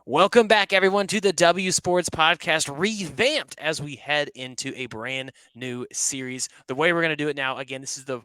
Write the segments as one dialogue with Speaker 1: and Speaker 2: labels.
Speaker 1: Welcome back, everyone, to the W Sports Podcast, revamped as we head into a brand new series. The way we're going to do it now, again, this is the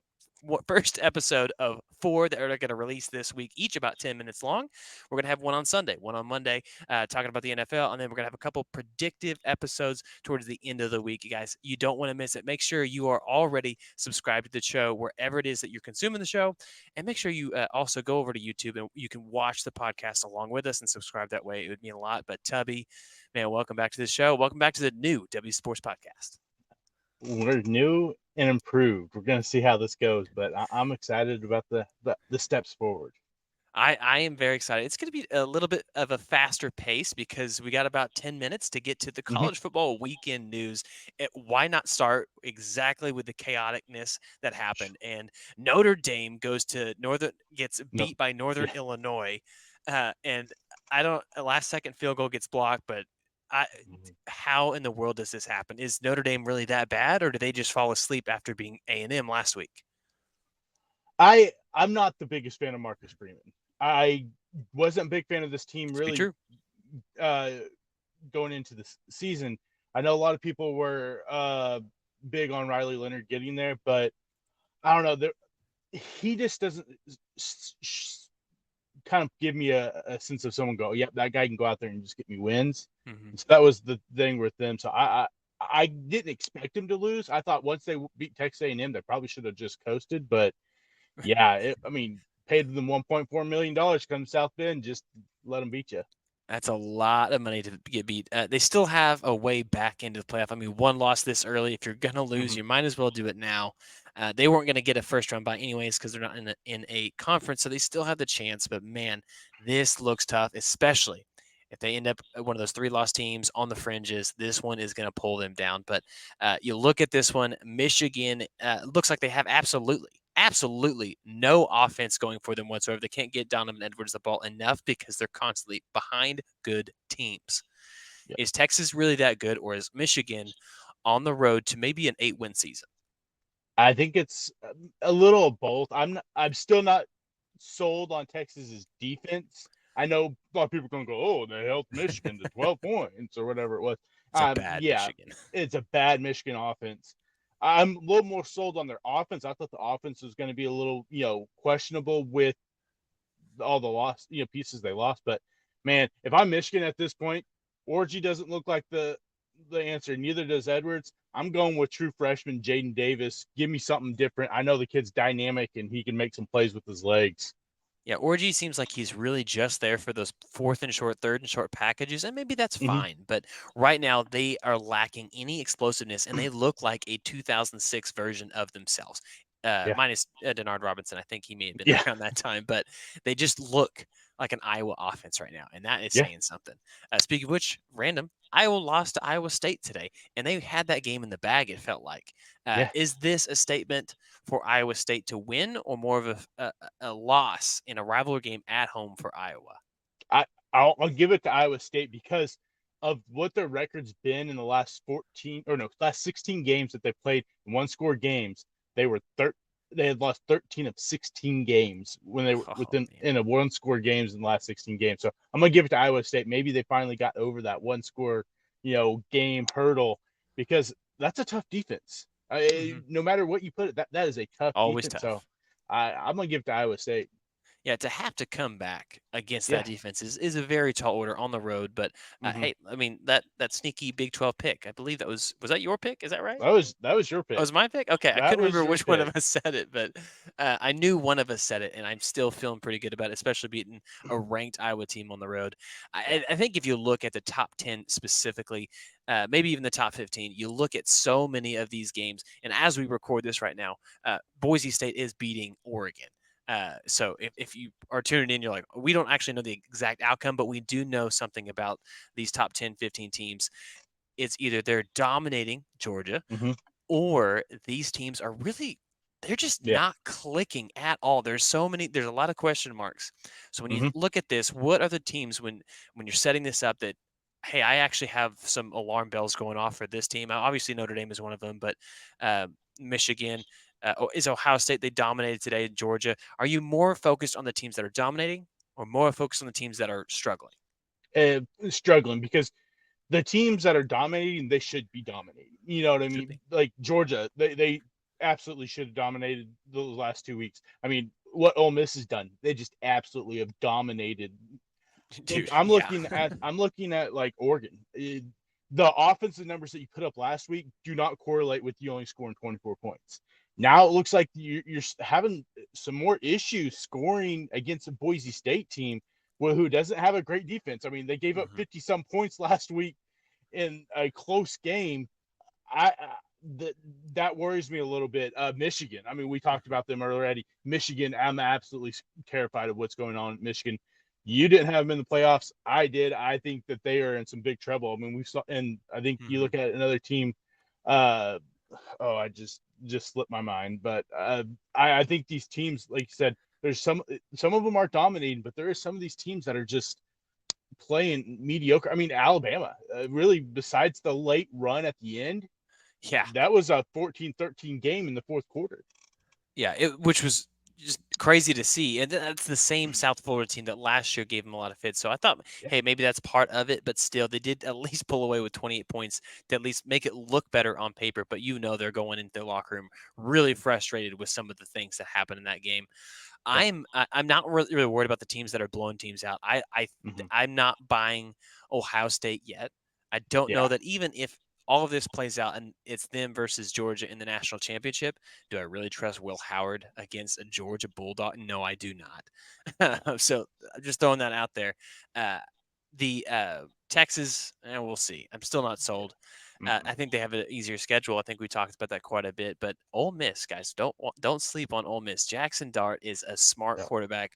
Speaker 1: first episode of four that are going to release this week, each about 10 minutes long. We're going to have one on Sunday, one on Monday, talking about the NFL, and then we're going to have a couple predictive episodes towards the end of the week. You guys, you don't want to miss it. Make sure you are already subscribed to the show wherever it is that you're consuming the show. And make sure you also go over to YouTube and you can watch the podcast along with us and subscribe that way. It would mean a lot. But Tubby, man, welcome back to the show. Welcome back to the new W Sports Podcast.
Speaker 2: We're new and improved. We're going to see how this goes, but I'm excited about the steps forward.
Speaker 1: I am very excited. It's going to be a little bit of a faster pace because we got about 10 minutes to get to the
Speaker 2: hmm
Speaker 1: college football weekend news. Why not start exactly with the chaoticness that happened? And Notre Dame gets
Speaker 2: No,
Speaker 1: beat by Northern
Speaker 2: yeah.
Speaker 1: Illinois. And I don't, a last second field goal gets blocked, but I,
Speaker 2: Mhm.
Speaker 1: how in the world does this happen? Is Notre Dame really that bad, or did they just fall asleep after being A&M last week?
Speaker 2: I'm not the biggest fan of Marcus Freeman. I wasn't a big fan of this team
Speaker 1: To be
Speaker 2: really
Speaker 1: true.
Speaker 2: uh, going into the season. I know a lot of people were big on Riley Leonard getting there, but I don't know. He just doesn't kind of give me a sense of someone go, yep, that guy can go out there and just get me wins.
Speaker 1: Hmm.
Speaker 2: And so that was the thing with them. So I didn't expect him to lose. I thought once they beat Texas A&M, they probably should have just coasted. But yeah, I mean, paid them $1.4 million to come to South Bend, just let them beat you.
Speaker 1: That's a lot of money to get beat. They still have a way back into the playoff. I mean, one loss this early. If you're gonna lose,
Speaker 2: Mm-hmm.
Speaker 1: you might as well do it now. They weren't gonna get a first round bye anyways because they're not in a conference, so they still have the chance. But man, this looks tough, especially if they end up one of those three loss teams on the fringes. This one is gonna pull them down. But you look at this one, Michigan looks like they have absolutely no offense going for them whatsoever. They can't get Donovan Edwards the ball enough because they're constantly behind good teams.
Speaker 2: Yeah,
Speaker 1: Is Texas really that good, or is Michigan on the road to maybe an 8-win season?
Speaker 2: I think it's a little of both. I'm still not sold on Texas's defense. I know a lot of people are going to go, oh, they held Michigan to 12 points or whatever it was.
Speaker 1: It's a bad
Speaker 2: Yeah,
Speaker 1: Michigan.
Speaker 2: it's a bad Michigan offense. I'm a little more sold on their offense. I thought the offense was going to be a little, questionable with all the lost, pieces they lost. But man, if I'm Michigan at this point, Orgy doesn't look like the answer. Neither does Edwards. I'm going with true freshman Jaden Davis. Give me something different. I know the kid's dynamic and he can make some plays with his legs.
Speaker 1: Yeah, Orgy seems like he's really just there for those fourth and short, third and short packages, and maybe that's
Speaker 2: Mm-hmm.
Speaker 1: fine. But right now, they are lacking any explosiveness, and they look like a 2006 version of themselves,
Speaker 2: Yeah,
Speaker 1: minus Denard Robinson. I think he may have been
Speaker 2: yeah,
Speaker 1: around that time, but they just look like an Iowa offense right now, and that is
Speaker 2: yeah.
Speaker 1: saying something. Speaking of which, random, Iowa lost to Iowa State today, and they had that game in the bag, it felt like.
Speaker 2: Yeah.
Speaker 1: Is this a statement for Iowa State to win, or more of a loss in a rivalry game at home for Iowa?
Speaker 2: I I'll give it to Iowa State because of what their record's been in the last 14 or no last 16 games that they played in one score games. They were they had lost 13 of 16 games when they were
Speaker 1: Oh
Speaker 2: within
Speaker 1: man.
Speaker 2: in a one score games in the last 16 games. So I'm gonna give it to Iowa State. Maybe they finally got over that one score game hurdle because that's a tough defense.
Speaker 1: Hmm.
Speaker 2: No matter what you put it, that is a tough
Speaker 1: Always
Speaker 2: defense. So
Speaker 1: tough.
Speaker 2: I'm gonna give it to Iowa State.
Speaker 1: Yeah, to have to come back against that
Speaker 2: Yeah.
Speaker 1: defense is a very tall order on the road. But
Speaker 2: Mm-hmm.
Speaker 1: hey, I mean that sneaky Big 12 pick, I believe that was that your pick? Is that right?
Speaker 2: That was your
Speaker 1: Oh, it
Speaker 2: pick.
Speaker 1: was my pick? Okay, I
Speaker 2: That
Speaker 1: couldn't
Speaker 2: was
Speaker 1: remember
Speaker 2: your
Speaker 1: which one
Speaker 2: pick.
Speaker 1: of us said it, but I knew one of us said it, and I'm still feeling pretty good about it, especially beating a ranked Iowa team on the road.
Speaker 2: Yeah.
Speaker 1: I think if you look at the top 10 specifically, maybe even the top 15, you look at so many of these games, and as we record this right now, Boise State is beating Oregon. So if you are tuning in, you're like, we don't actually know the exact outcome, but we do know something about these top 10, 15 teams. It's either they're dominating Georgia
Speaker 2: hmm
Speaker 1: or these teams are really they're just
Speaker 2: Yeah.
Speaker 1: not clicking at all. There's a lot of question marks. So when you
Speaker 2: hmm
Speaker 1: look at this, what are the teams when you're setting this up that hey, I actually have some alarm bells going off for this team. Obviously Notre Dame is one of them, but Michigan, is Ohio State, they dominated today, Georgia. Are you more focused on the teams that are dominating or more focused on the teams that are struggling?
Speaker 2: struggling because the teams that are dominating, they should be dominating. You know what I
Speaker 1: Should
Speaker 2: mean?
Speaker 1: be.
Speaker 2: Like Georgia, they absolutely should have dominated the last 2 weeks. I mean, what Ole Miss has done, they just absolutely have dominated. Like
Speaker 1: Dude, yeah.
Speaker 2: I'm looking at like Oregon. The offensive numbers that you put up last week do not correlate with you only scoring 24 points. Now it looks like you're having some more issues scoring against a Boise State team who doesn't have a great defense. I mean, they gave up
Speaker 1: Mhm.
Speaker 2: 50 some points last week in a close game. I that that worries me a little bit. Michigan. I mean, we talked
Speaker 1: Mhm.
Speaker 2: about them already. Michigan. I'm absolutely terrified of what's going on at Michigan. You didn't have them in the playoffs. I did. I think that they are in some big trouble. I mean, we saw, and I think you
Speaker 1: Mhm.
Speaker 2: look at another team. Uh, I just slipped my mind, but I think these teams, like you said, there's some of them are dominating, but there are some of these teams that are just playing mediocre. I mean, Alabama, really, besides the late run at the end,
Speaker 1: Yeah.
Speaker 2: that was a 14-13 game in the fourth quarter.
Speaker 1: Yeah, which was just crazy to see, and that's the same South Florida team that last year gave them a lot of fits. So I thought,
Speaker 2: Yeah.
Speaker 1: hey, maybe that's part of it, but still, they did at least pull away with 28 points to at least make it look better on paper. But they're going into their locker room really frustrated with some of the things that happened in that game.
Speaker 2: Yeah.
Speaker 1: I'm not really worried about the teams that are blowing teams out.
Speaker 2: Mm-hmm.
Speaker 1: I'm not buying Ohio State yet. I don't know
Speaker 2: Yeah.
Speaker 1: that even if all of this plays out and it's them versus Georgia in the national championship, do I really trust Will Howard against a Georgia Bulldog? No, I do not. So just throwing that out there. Uh, the Texas, we'll see. I'm still not sold.
Speaker 2: Mm-mm.
Speaker 1: I think they have an easier schedule. I think we talked about that quite a bit. But Ole Miss, guys, don't sleep on Ole Miss. Jackson Dart is a smart
Speaker 2: Yeah.
Speaker 1: quarterback,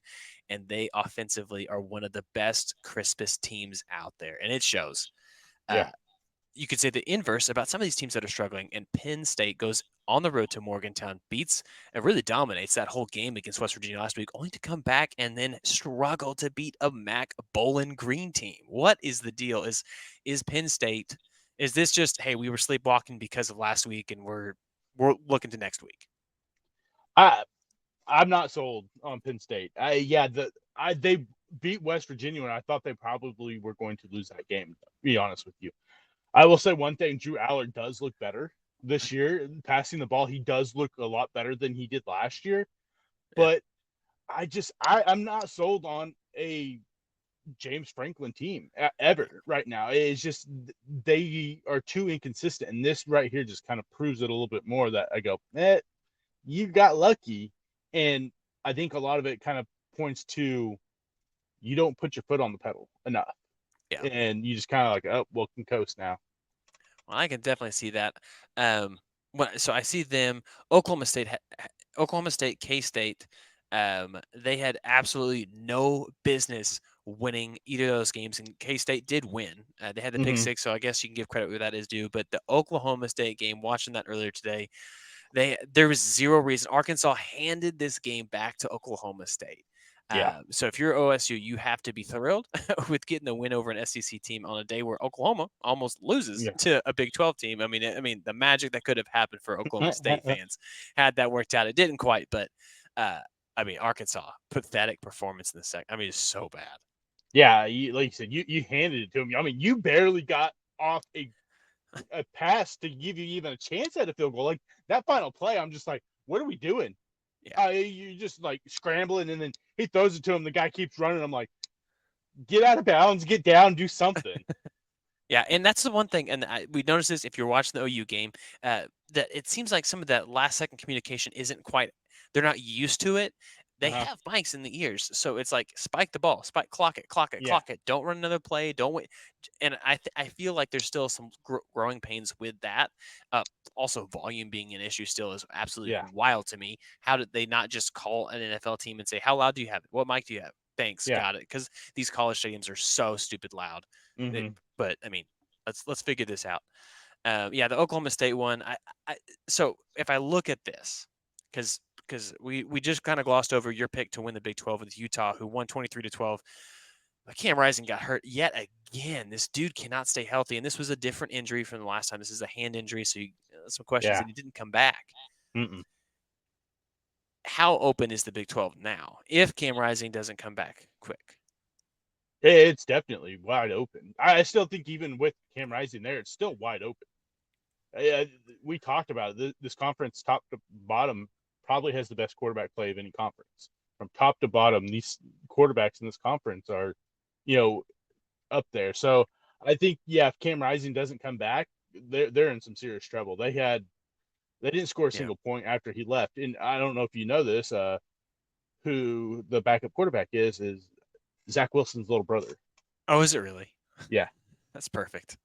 Speaker 1: and they offensively are one of the best, crispest teams out there, and it shows.
Speaker 2: Yeah.
Speaker 1: Uh, you could say the inverse about some of these teams that are struggling. And Penn State goes on the road to Morgantown, beats and really dominates that whole game against West Virginia last week, only to come back and then struggle to beat a Mac Bowling Green team. What is the deal? Is Penn State? Is this just, hey, we were sleepwalking because of last week and we're looking to next week?
Speaker 2: I I'm not sold on Penn State. They beat West Virginia, and I thought they probably were going to lose that game. To be honest with you, I will say one thing: Drew Allard does look better this year. Passing the ball, he does look a lot better than he did last year.
Speaker 1: Yeah,
Speaker 2: But I'm not sold on a James Franklin team
Speaker 1: yeah,
Speaker 2: ever right now. It's just they are too inconsistent, and this right here just kind of proves it a little bit more. That I go, you got lucky, and I think a lot of it kind of points to you don't put your foot on the pedal enough,
Speaker 1: yeah.
Speaker 2: and you just kind of like, oh, well, can coast now.
Speaker 1: Well, I can definitely see that. Um, so I see them. Oklahoma State, Oklahoma State, K State. They had absolutely no business winning either of those games, and K State did win. They had the pick
Speaker 2: Mm-hmm.
Speaker 1: six, so I guess you can give credit where that is due. But the Oklahoma State game, watching that earlier today, there was zero reason. Arkansas handed this game back to Oklahoma State.
Speaker 2: Yeah,
Speaker 1: So if you're OSU, you have to be thrilled with getting the win over an SEC team on a day where Oklahoma almost loses
Speaker 2: yeah,
Speaker 1: to a Big 12 team. I mean, the magic that could have happened for Oklahoma State fans had that worked out. It didn't quite, but uh, I mean, Arkansas pathetic performance in the second. I mean, it's so bad.
Speaker 2: yeah. Like you said, you handed it to him. I mean, you barely got off a pass to give you even a chance at a field goal. Like that final play, I'm just like, what are we doing?
Speaker 1: Yeah.
Speaker 2: You're just like scrambling, and then he throws it to him. The guy keeps running. I'm like, get out of bounds, get down, do something.
Speaker 1: Yeah, and that's the one thing, and we noticed this if you're watching the OU game, that it seems like some of that last second communication isn't quite. They're not used to it. They
Speaker 2: Uh-huh.
Speaker 1: have mics in the ears, so it's like spike the ball, spike, clock it, clock it,
Speaker 2: Yeah,
Speaker 1: clock it. Don't run another play. Don't wait. And I feel like there's still some growing pains with that. Uh, Also, volume being an issue still is absolutely
Speaker 2: yeah,
Speaker 1: wild to me. How did they not just call an NFL team and say, "How loud do you have it? What mic do you have?" Thanks,
Speaker 2: yeah.
Speaker 1: got it. Because these college stadiums are so stupid loud.
Speaker 2: Mm-hmm.
Speaker 1: But I mean, let's figure this out. Yeah, the Oklahoma State one. I so if I look at this, because we just kind of glossed over your pick to win the Big 12 with Utah, who won 23-12. But Cam Rising got hurt yet again. This dude cannot stay healthy, and this was a different injury from the last time. This is a hand injury, so some questions,
Speaker 2: Yeah.
Speaker 1: and he didn't come back.
Speaker 2: Mm-mm.
Speaker 1: How open is the Big 12 now if Cam Rising doesn't come back quick?
Speaker 2: It's definitely wide open. I still think even with Cam Rising there, it's still wide open. Uh, we talked about it. This conference, top to bottom, probably has the best quarterback play of any conference. From top to bottom, these quarterbacks in this conference are, you know, up there. So I think, yeah, if Cam Rising doesn't come back, they're in some serious trouble. They didn't score a
Speaker 1: Yeah.
Speaker 2: single point after he left, and I don't know if you know this. Who the backup quarterback is Zach Wilson's little brother.
Speaker 1: Oh, is it really?
Speaker 2: Yeah.
Speaker 1: That's perfect.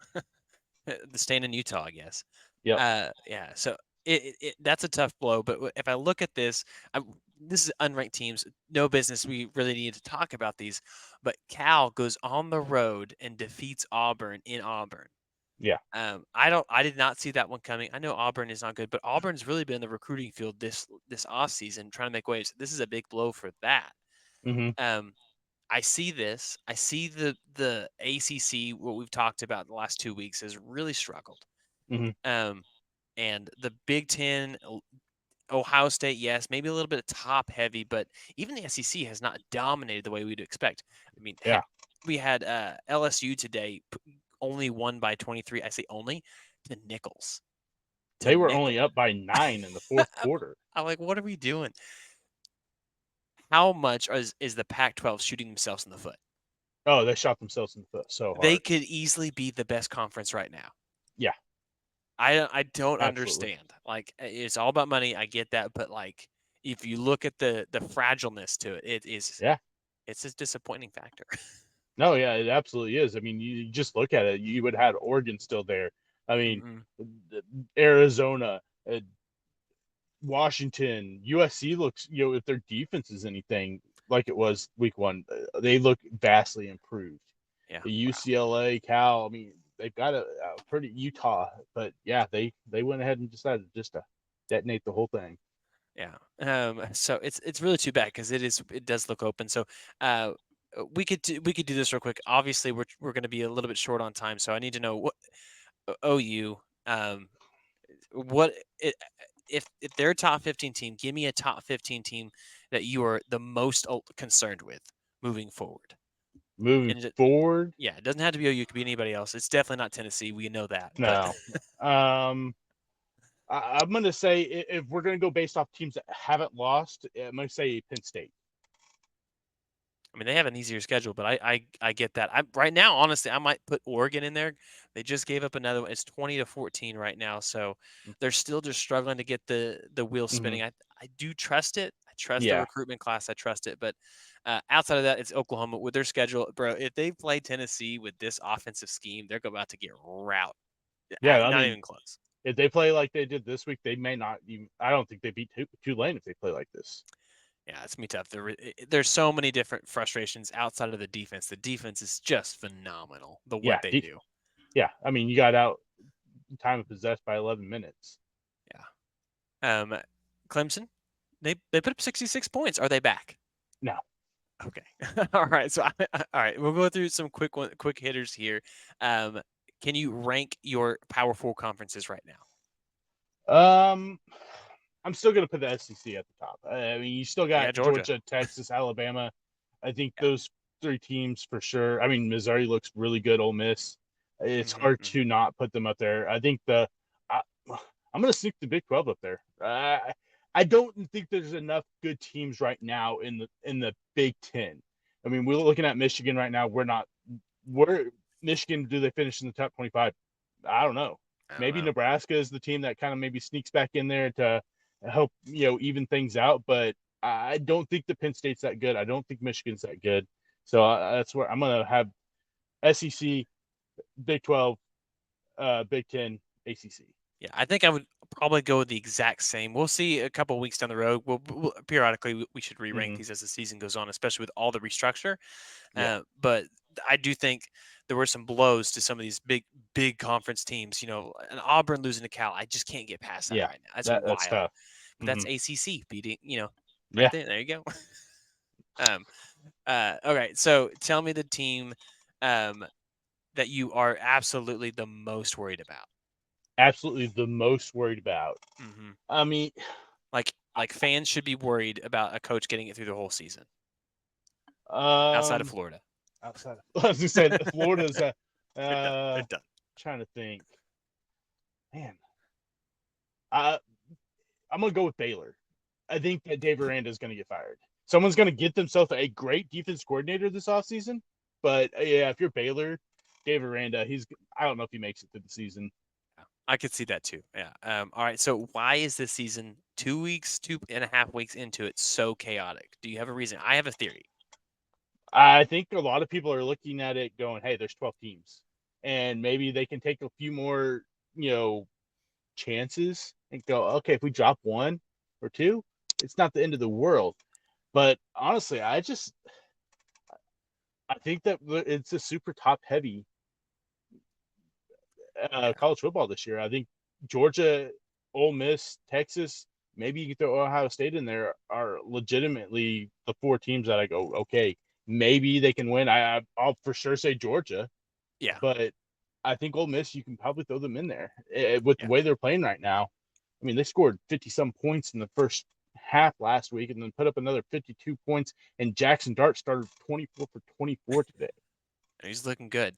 Speaker 1: The staying in Utah, I guess.
Speaker 2: Yep.
Speaker 1: Yeah. So that's a tough blow. But if I look at this, this is unranked teams. No business. We really need to talk about these. But Cal goes on the road and defeats Auburn in Auburn.
Speaker 2: Yeah.
Speaker 1: I did not see that one coming. I know Auburn is not good, but Auburn's really been in the recruiting field this off season trying to make waves. This is a big blow for that.
Speaker 2: Mm-hmm.
Speaker 1: Um, I see this. I see the ACC. What we've talked about the last 2 weeks has really struggled.
Speaker 2: Mm-hmm.
Speaker 1: Um, and the Big Ten, Ohio State, yes, maybe a little bit of top heavy, but even the SEC has not dominated the way we'd expect. I mean,
Speaker 2: Yeah.
Speaker 1: heck, we had LSU today only won by 23. I say only to Nichols. To
Speaker 2: They were only
Speaker 1: Nickel.
Speaker 2: up by 9 in the fourth quarter.
Speaker 1: I'm like, what are we doing? How much is the Pac-12 shooting themselves in the foot?
Speaker 2: Oh, they shot themselves in the foot so
Speaker 1: They
Speaker 2: hard.
Speaker 1: could easily be the best conference right now.
Speaker 2: Yeah,
Speaker 1: I don't
Speaker 2: absolutely.
Speaker 1: understand. Like it's all about money. I get that, but like if you look at the fragileness to it,
Speaker 2: Yeah.
Speaker 1: it's a disappointing factor.
Speaker 2: No, yeah, it absolutely is. I mean, you just look at it, you would have had Oregon still there. I mean,
Speaker 1: Mm-mm.
Speaker 2: Arizona, Washington, USC looks, if their defense is anything like it was week one, they look vastly improved.
Speaker 1: Yeah.
Speaker 2: The
Speaker 1: Wow.
Speaker 2: UCLA, Cal, I mean, they've got a pretty Utah, but yeah, they went ahead and decided just to detonate the whole thing.
Speaker 1: Yeah. So it's really too bad because it does look open. So uh we could do this real quick. Obviously we're going to be a little bit short on time, so I need to know what OU what it, if they're a top 15 team, give me a top 15 team that you are the most concerned with moving forward.
Speaker 2: Moving
Speaker 1: And
Speaker 2: forward,
Speaker 1: yeah, it doesn't have to be OU. It could be anybody else. It's definitely not Tennessee. We know that. But
Speaker 2: no. Um, I'm going to say if we're going to go based off teams that haven't lost, I'm going to say Penn State.
Speaker 1: I mean, they have an easier schedule, but I get that. I right now, honestly, I might put Oregon in there. They just gave up another one. It's 20-14 right now, so they're still just struggling to get the wheel
Speaker 2: Mm-hmm.
Speaker 1: spinning. I do trust it. I trust the
Speaker 2: Yeah,
Speaker 1: recruitment class. I trust it. But outside of that, it's Oklahoma with their schedule, bro. If they play Tennessee with this offensive scheme, they're about to get rout.
Speaker 2: yeah. I
Speaker 1: Not
Speaker 2: mean,
Speaker 1: even close.
Speaker 2: if they play like they did this week, they may not even. I don't think they beat Tulane if they play like this.
Speaker 1: Yeah, it's gonna be tough. There's so many different frustrations outside of the defense. The defense is just phenomenal. The what
Speaker 2: Yeah,
Speaker 1: they do.
Speaker 2: yeah. I mean, you got out time of possessed by 11 minutes.
Speaker 1: Yeah. Clemson, they put up 66 points. Are they back?
Speaker 2: No.
Speaker 1: Okay. All right. So all right, we'll go through some quick hitters here. Um, can you rank your Power Four conferences right now?
Speaker 2: Um, I'm still going to put the SEC at the top. I mean, you still
Speaker 1: Yeah,
Speaker 2: got
Speaker 1: Georgia.
Speaker 2: Georgia, Texas, Alabama. I think
Speaker 1: Yeah.
Speaker 2: those three teams for sure. I mean, Missouri looks really good. Ole Miss. It's
Speaker 1: Hmm,
Speaker 2: hard
Speaker 1: hmm.
Speaker 2: to not put them up there. I think I, I'm going to sneak the Big 12 up there. I don't think there's enough good teams right now in the Big 10. I mean, we're looking at Michigan right now. We're not. We're Michigan. Do they finish in the top 25? I don't know.
Speaker 1: I don't
Speaker 2: Maybe
Speaker 1: know.
Speaker 2: Nebraska is the team that kind of maybe sneaks back in there to help even things out. But I don't think the Penn State's that good. I don't think Michigan's that good. So that's where I'm gonna have SEC, Big 12, Big 10, ACC.
Speaker 1: Yeah, I think I would probably go the exact same. We'll see a couple weeks down the road. Periodically we should re-rank
Speaker 2: Mm-hmm.
Speaker 1: these as the season goes on, especially with all the restructure.
Speaker 2: Yeah,
Speaker 1: But I do think there were some blows to some of these big conference teams. An Auburn losing to Cal, I just can't get past that
Speaker 2: yeah,
Speaker 1: right now. That's
Speaker 2: that's
Speaker 1: wild.
Speaker 2: tough.
Speaker 1: But
Speaker 2: Mm-hmm.
Speaker 1: that's ACC beating, right
Speaker 2: Yeah,
Speaker 1: there. There you go. um, okay, so tell me the team um, that you are absolutely the most worried about.
Speaker 2: absolutely the most worried about.
Speaker 1: Hmm.
Speaker 2: I mean,
Speaker 1: Like fans should be worried about a coach getting it through the whole season outside of
Speaker 2: um,
Speaker 1: Florida.
Speaker 2: outside of, I was gonna say Florida's.
Speaker 1: They're done. They're
Speaker 2: Uh,
Speaker 1: done.
Speaker 2: trying to think. Man, I I'm gonna go with Baylor. I think that Dave Aranda is gonna get fired. Someone's gonna get themselves a great defense coordinator this offseason. But yeah, if you're Baylor, Dave Aranda, I don't know if he makes it through the season.
Speaker 1: Yeah, I could see that too. Yeah. All right. So why is this season 2 weeks, 2.5 weeks into it so chaotic? Do you have a reason? I have a theory.
Speaker 2: I think a lot of people are looking at it going, hey, there's 12 teams. And maybe they can take a few more, chances and go, okay, if we drop one or two, it's not the end of the world. But honestly, I think that it's a super top heavy
Speaker 1: Yeah.
Speaker 2: college football this year. I think Georgia, Ole Miss, Texas, maybe you can throw Ohio State in there, are legitimately the four teams that I go, okay, maybe they can win. I'll for sure say Georgia,
Speaker 1: Yeah.
Speaker 2: but I think Ole Miss, you can probably throw them in there with the
Speaker 1: Yeah.
Speaker 2: way they're playing right now. I mean, they scored 50 some points in the first half last week and then put up another 52 points. And Jackson Dart started 24 for 24 today.
Speaker 1: He's looking good.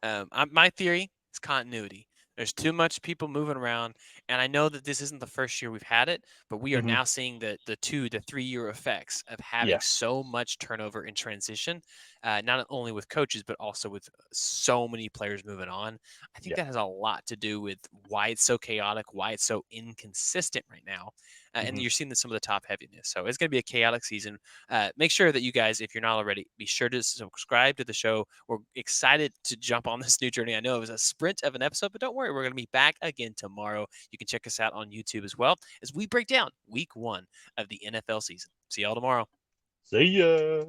Speaker 1: My theory is continuity. There's too much people moving around, and I know that this isn't the first year we've had it, but we are
Speaker 2: Mm-hmm.
Speaker 1: now seeing the 2 to 3 year effects of having
Speaker 2: Yeah.
Speaker 1: so much turnover in transition, not only with coaches but also with so many players moving on. I think
Speaker 2: Yeah.
Speaker 1: that has a lot to do with why it's so chaotic, why it's so inconsistent right now, and
Speaker 2: Mm-hmm.
Speaker 1: you're seeing some of the top heaviness. So it's going to be a chaotic season. Make sure that you guys, if you're not already, be sure to subscribe to the show. We're excited to jump on this new journey. I know it was a sprint of an episode, but don't worry, we're going to be back again tomorrow. You can check us out on YouTube as well as we break down week 1 of the NFL season. See y'all tomorrow.
Speaker 2: See ya.